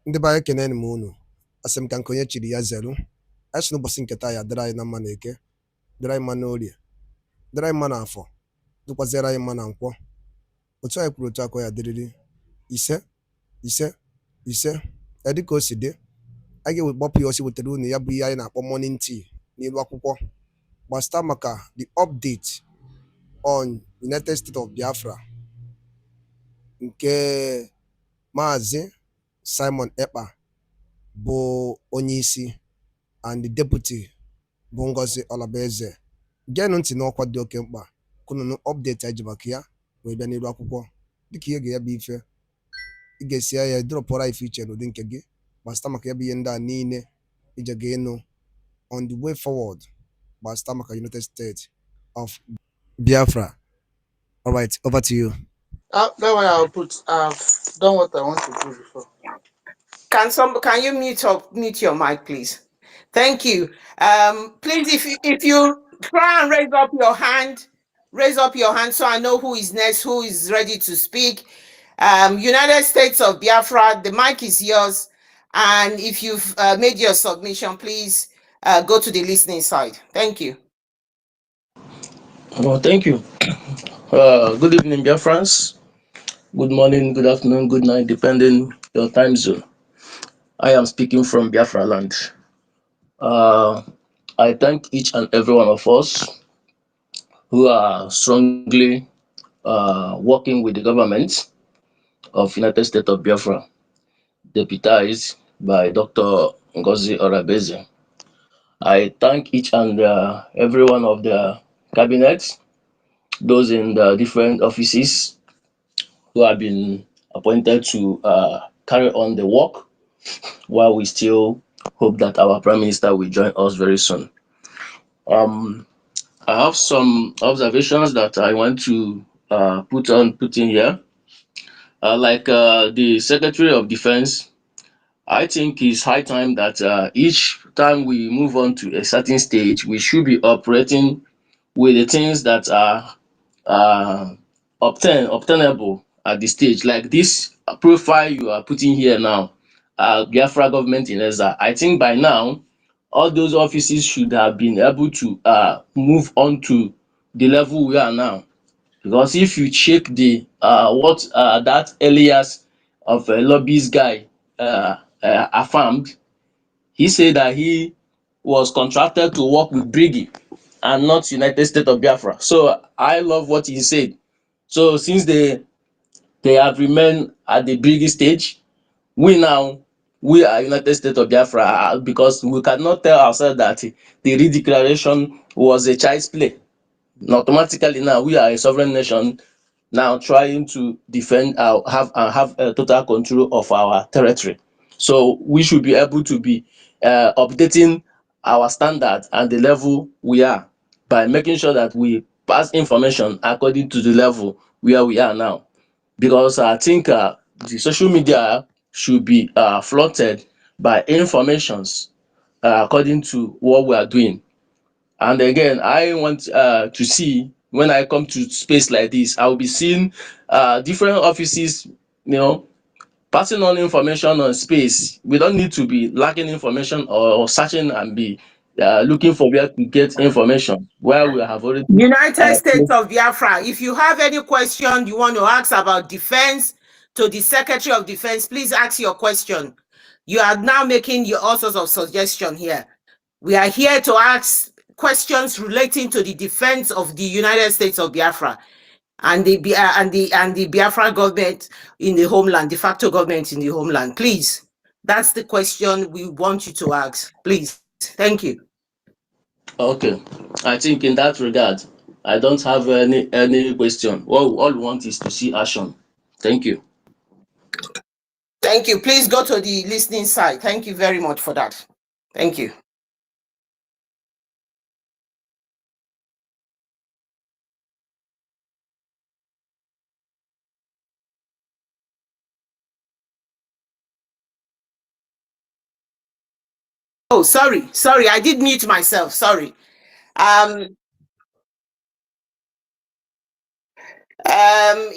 Ndị be anyị ekene m unu. Asị m ka nke onye chiri ya zelu. Anyị sị n'ụbọchị nke taa ya dịrị anyị na mma na eke, dịrị anyị mma na orie, dịrị anyị mma na afọ, dịkwaziere anyị mma na nkwọ. Otu anyị kwuru otu akọ ya dịrịrị ise ise ise. Ya dịka o si dị, anyị ga-ewekpọpụ ya osi wetara unu ya bụ ihe anyị na-akpọ morning tea n'ilu akwụkwọ gbasịta maka the update on United States of Biafra nke Maazị Simon Ekpa bụ onye isi and the deputy bụ Ngozi Olabaeze. Geenụ ntị n'ọkwa dị oke mkpa kụnụnụ update anyị ji maka ya wee bịa n'iru akwụkwọ. Dịka ihe ga-ya bụ ife ị ga-esi ya dropụrụ anyị ife iche n'ụdị nke gị gbasịta maka ya bụ ihe ndị a niile ije ga ịnụ on the way forward gbasịta maka United States of Biafra. All right, over to you. That way I've done what I want to do before. Can you mute your mic, please? Thank you. Please, if you try and raise up your hand so I know who is next, who is ready to speak. United States of Biafra, the mic is yours. And if you've made your submission, please go to the listening side. Thank you. Oh, thank you. Good evening, Biafrans. Good morning, good afternoon, good night, depending your time zone. I am speaking from Biafra land. I thank each and every one of us who are strongly working with the government of United States of Biafra, deputized by Dr. Ngozi Olabaeze. I thank each and every one of the cabinets, those in the different offices who have been appointed to carry on the work, while we still hope that our Prime Minister will join us very soon. I have some observations that I want to put in here. Like the Secretary of Defense, I think it's high time that each time we move on to a certain stage, we should be operating with the things that are obtainable at the stage. Like this profile you are putting here now, Biafra government in Ezza. I think by now, all those offices should have been able to move on to the level we are now. Because if you check the what that Elias of a lobbyist guy affirmed, he said that he was contracted to work with Briggy and not United States of Biafra. So I love what he said. So since they have remained at the Briggy stage, we are United States of Biafra, because we cannot tell ourselves that the redeclaration was a child's play. Automatically now we are a sovereign nation, now trying to defend have a total control of our territory. So we should be able to be updating our standards and the level we are by making sure that we pass information according to the level where we are now. Because I think the social media should be flooded by informations according to what we are doing. And again, I want to see, when I come to space like this, I will be seeing different offices, passing on information on space. We don't need to be lacking information or searching and be looking for where to get information, where we have already. United States of Biafra, if you have any question you want to ask about defense to the Secretary of Defense, please ask your question. You are now making all sorts of suggestions here. We are here to ask questions relating to the defense of the United States of Biafra and the Biafra government in the homeland, de facto government in the homeland. Please, that's the question we want you to ask. Please, thank you. Okay, I think in that regard, I don't have any question. All we want is to see action. Thank you. Thank you. Please go to the listening side. Thank you very much for that. Thank you. Oh, sorry, I did mute myself. Sorry.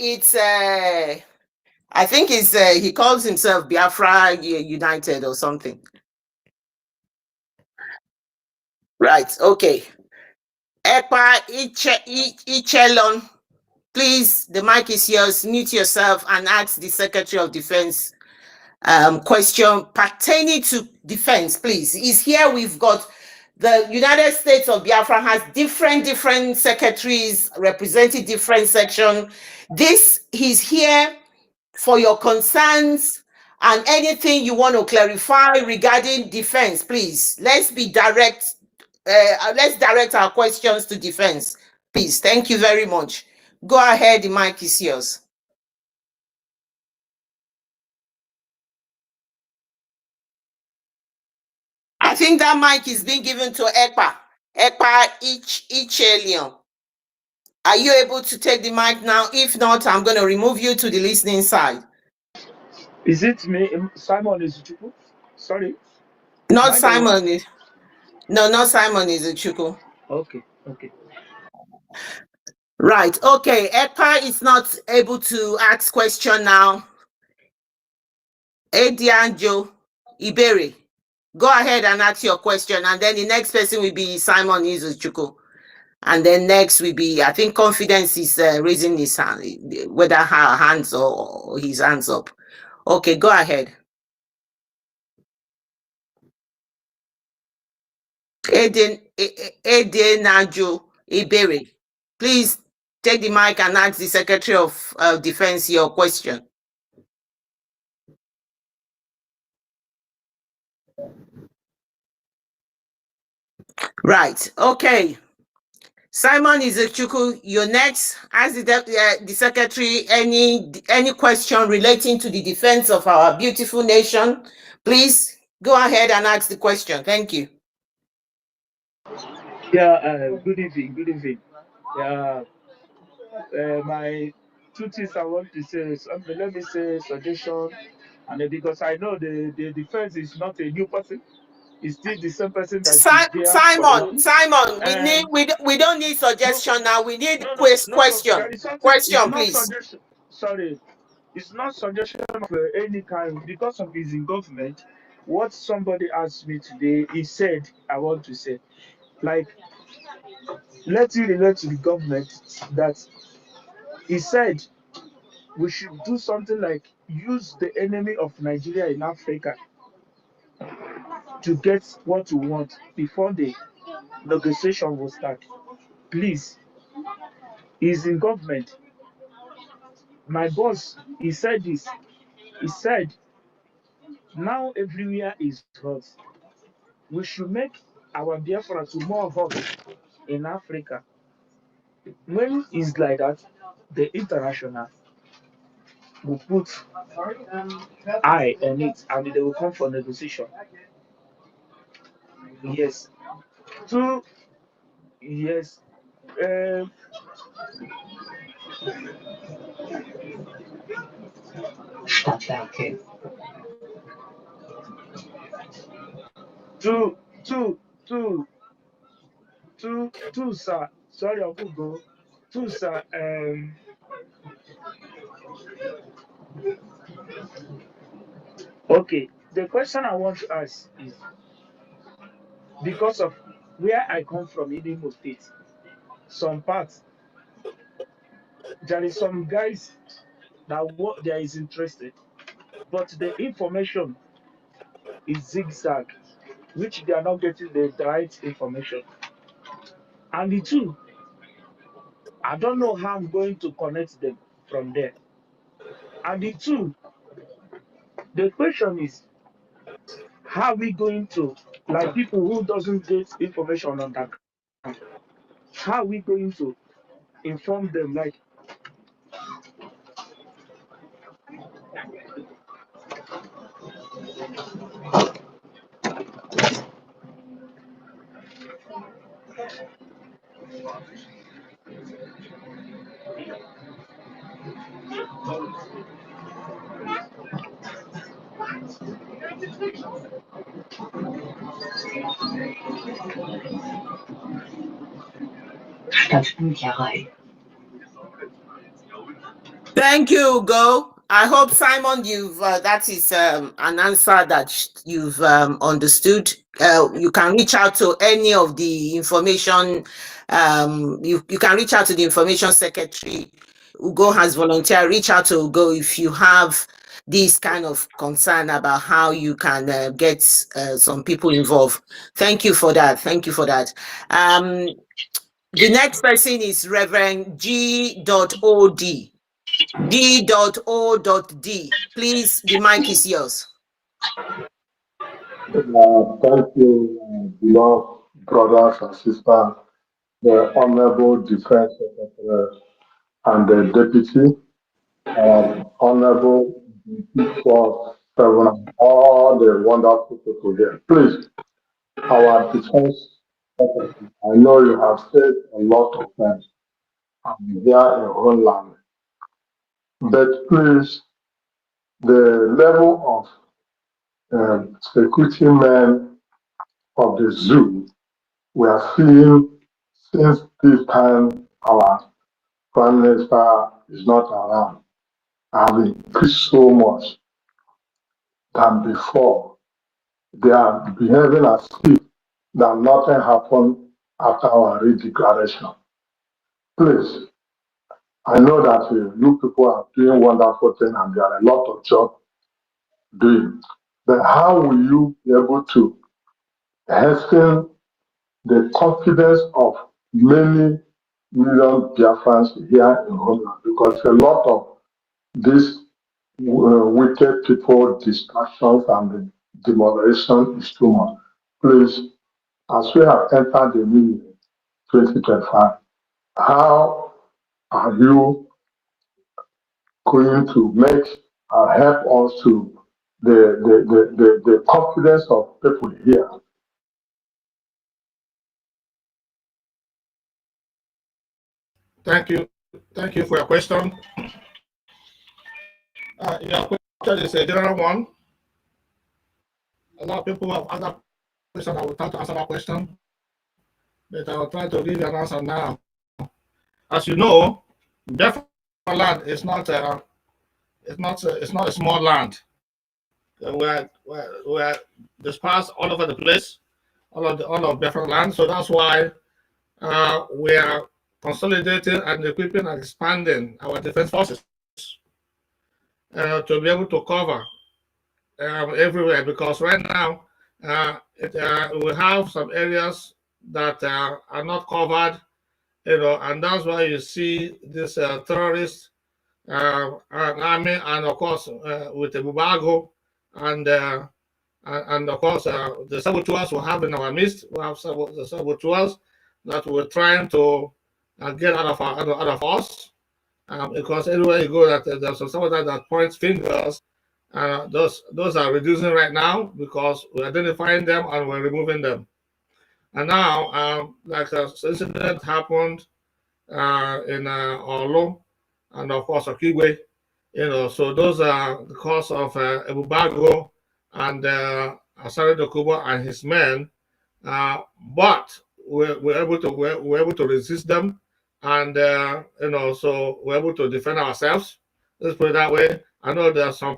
It's I think he calls himself Biafra United or something. Right, okay. Ekpa Ichelon, please, the mic is yours. Mute yourself and ask the Secretary of Defense question pertaining to defense, please. Is here we've got the United States of Biafra has different secretaries representing different sections. He's here for your concerns and anything you want to clarify regarding defense, please. Let's be direct. Let's direct our questions to defense, please. Thank you very much. Go ahead, the mic is yours. I think that mic is being given to Ekpa Ichelon. Are you able to take the mic now? If not, I'm going to remove you to the listening side. Is it me? Simon Izuchukwu? Sorry. Not Simon. No, not Simon Izuchukwu. Okay. Right. Okay. Ekpa is not able to ask question now. Edianjo Iberi, go ahead and ask your question, and then the next person will be Simon Izuchukwu. And then next will be, I think Confidence is raising his hand, whether her hands or his hands up. Okay, go ahead. Edianjo Iberi, please take the mic and ask the Secretary of Defense your question. Right. Okay. Simon Izuchukwu, you're next. Ask the Secretary any question relating to the defense of our beautiful nation. Please go ahead and ask the question. Thank you. Yeah. Good evening. Yeah. My two things I want to say is, let me say suggestion, and then because I know the defense is not a new person. It's still the same person that is there. Simon, we don't need suggestion now. We need question. Question, please. Sorry, it's not suggestion of any kind because of his involvement. What somebody asked me today, he said, I want to say, like, let it relate to the government that he said we should do something like use the enemy of Nigeria in Africa to get what we want before the negotiation will start. Please, he's in government. My boss, he said this. He said, now everywhere is hot. We should make our Biafra to more hot in Africa. When it's like that, the international will put eye on it and they will come for negotiation. Yes. Two, yes. Two, sir. Sorry, I could go. Two, sir. Okay. The question I want to ask is because of where I come from in Imo State, some parts, there is some guys that what there is interested, but the information is zigzag, which they are not getting the right information. And the two, I don't know how I'm going to connect them from there. And the two, the question is, how are we going to, like people who doesn't get information on that, how are we going to inform them? Like, Thank you, Go. I hope, Simon, you've that is an answer that you've understood. You can reach out to any of the information. You can reach out to the information secretary. Ugo has volunteered. Reach out to Ugo if you have this kind of concern about how you can get some people involved. Thank you for that. Thank you for that. The next person is Reverend G.O.D. D.O.D. Please, the mic is yours. Thank you, beloved brothers and sisters, the Honorable Defense Secretary and the Deputy, Honorable D4-7, all the wonderful people here. Please, our Defense Secretary, I know you have said a lot of things here in Homeland, but please, the level of security men of the zoo we are seeing since this time our Prime Minister is not around have increased so much than before. They are behaving as if that nothing happened after our re-declaration. Please, I know that you people are doing wonderful things and there are a lot of job doing. But how will you be able to hasten the confidence of many million Biafrans here in Homeland? Because a lot of these wicked people, distractions and the demolition is too much. Please, as we have entered the new year, 2025, how are you going to make help us to the confidence of people here? Thank you. Thank you for your question. Your question is a general one. A lot of people have other questions. I will try to answer that question, but I will try to give you an answer now. As you know, Biafra land is not a small land. We're dispersed all over the place, all of Biafra land. So that's why we are consolidating and equipping and expanding our defense forces to be able to cover everywhere. Because right now we have some areas that are not covered, and that's why you see this terrorist army, and of course with the Bubago and of course the saboteurs we have in our midst. We have the saboteurs that we're trying to get out of us, because everywhere you go, that there's some saboteur that points fingers. Those are reducing right now because we're identifying them and we're removing them. And now, like an incident happened in Olo and of course Okigwe, so those are the cause of Ebubago and Asari Dokubo and his men, but we're able to resist them, and so we're able to defend ourselves. Let's put it that way. I know there are some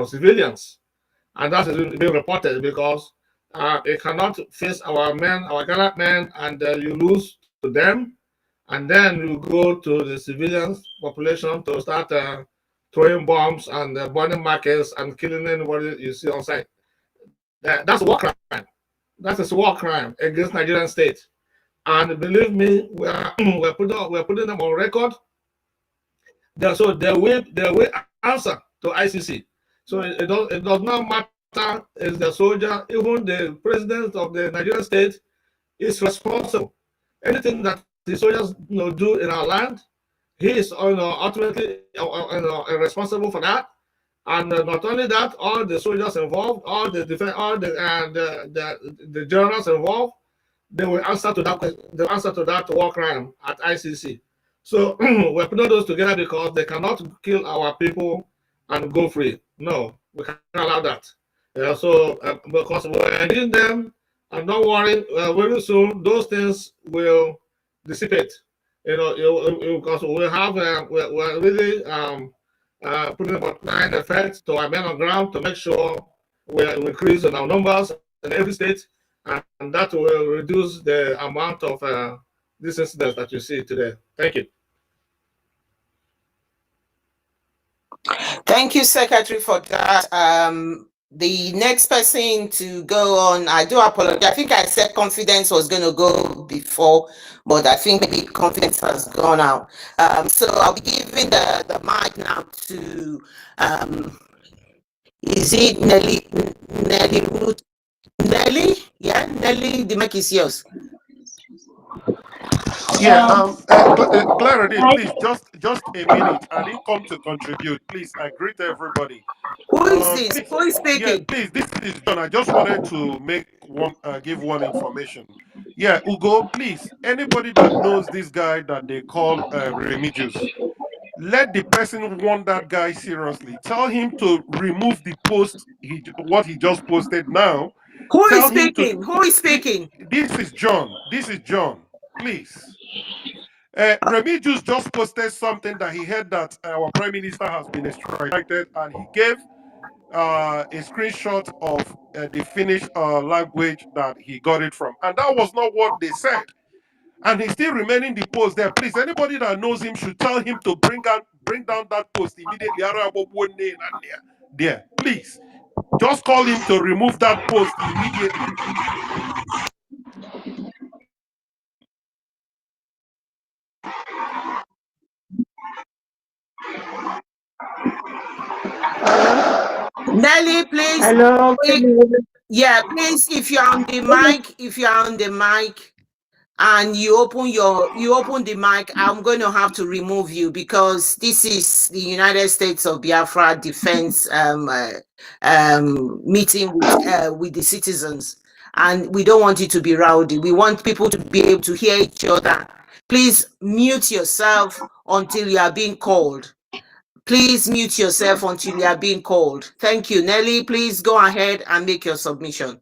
civilians, and that is being reported because it cannot face our men, our gallant men, and you lose to them, and then you go to the civilian population to start throwing bombs and burning markets and killing anybody you see on site. That's a war crime. That is a war crime against Nigerian state, and believe me, we're putting them on record. So they will answer to ICC. So it does not matter if the soldier, even the president of the Nigerian state, is responsible. Anything that the soldiers do in our land, he is ultimately responsible for that. And not only that, all the soldiers involved, all the generals involved, they will answer to that. They answer to that war crime at ICC. So we're putting those together because they cannot kill our people and go free. No, we can't allow that. So because we're ending them, and don't worry, very soon those things will dissipate. Because we have we're really putting about 9 effects to our men on ground to make sure we increase in our numbers in every state, and that will reduce the amount of these incidents that you see today. Thank you. Thank you, Secretary, for that. The next person to go on, I do apologize. I think I said confidence was going to go before, but I think maybe confidence has gone out. So I'll be giving the mic now to, is it Nelly Ruth? Nelly? Yeah, Nelly, the mic is yours. Yeah, Clarity, please, just a minute. I didn't come to contribute. Please, I greet everybody. Who is this? Please, Who is yeah, speaking? please, this is John. I just wanted to give one information. Yeah, Ugo, please, anybody that knows this guy that they call Remigius, let the person want that guy seriously. Tell him to remove the post, what he just posted now. Who is Tell him to. speaking? Who is speaking? This is John. This is John. Please. Remigius just posted something that he heard that our prime minister has been extradited, and he gave a screenshot of the Finnish language that he got it from, and that was not what they said. And he's still remaining the post there. Please, anybody that knows him should tell him to bring down that post immediately. There, please, just call him to remove that post immediately. Nelly, please. Hello. Yeah, please, if you're on the mic and you open the mic, I'm going to have to remove you because this is the United States of Biafra Defense meeting with the citizens, and we don't want it to be rowdy. We want people to be able to hear each other. Please mute yourself until you are being called. Please mute yourself until you are being called. Thank you. Nelly, please go ahead and make your submission.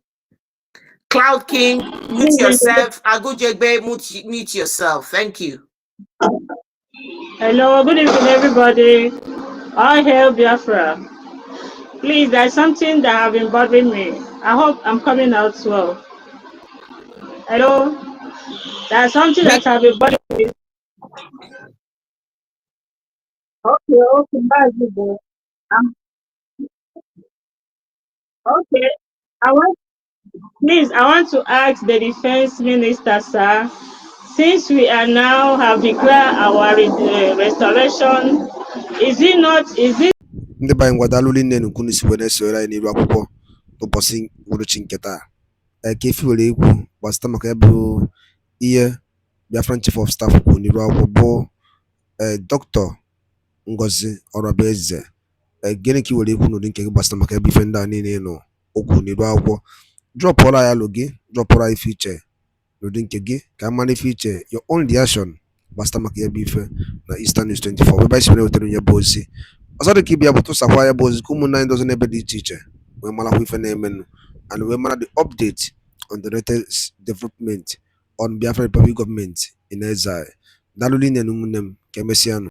Cloud King, mute yourself. Agujegbe, mute yourself. Thank you. Hello, good evening, everybody. All hail Biafra. Please, there's something that have been bothering me. I hope I'm coming out well. Hello? There's something that have been bothering me. Okay, that's good. Okay. I want to ask the defense minister, sir, since we are now have declared our restoration, is it ndị be anyị ngwadalụli nne nukwu n'isi wee na-esonyere anyị n'iru akwụkwọ n'ụbọchị uhuruchi nke taa ka efi were ikwu gbasịta maka ya bụ ihe Biafran Chief of Staff kwuru n'iru akwụkwọ bụ Dr. Ngozi Orabieze. Gịnị ka i were ikwu n'ụdị nke gị gbasịta maka ebe ife ndị a niile nọ okwu n'iru akwụkwọ? Drọpụrụ ya alụ gị, drọpụrụ ya ife iche n'ụdị nke gị ka a mara ife iche your own reaction gbasịta maka ebe ife na Eastern News 24 webe anyị si were wetara onye bụ ozi ọzọ dị ka ịbịa bụ tụsakwa ya bụ ozi ka ụmụnne anyị dozi n'ebe dị iche iche wee marakwa ife na-emenụ and wee mara the update on the latest development on Biafra Republic government in exile. Daalụ rinne na ụmụnne m ka emesịanụ.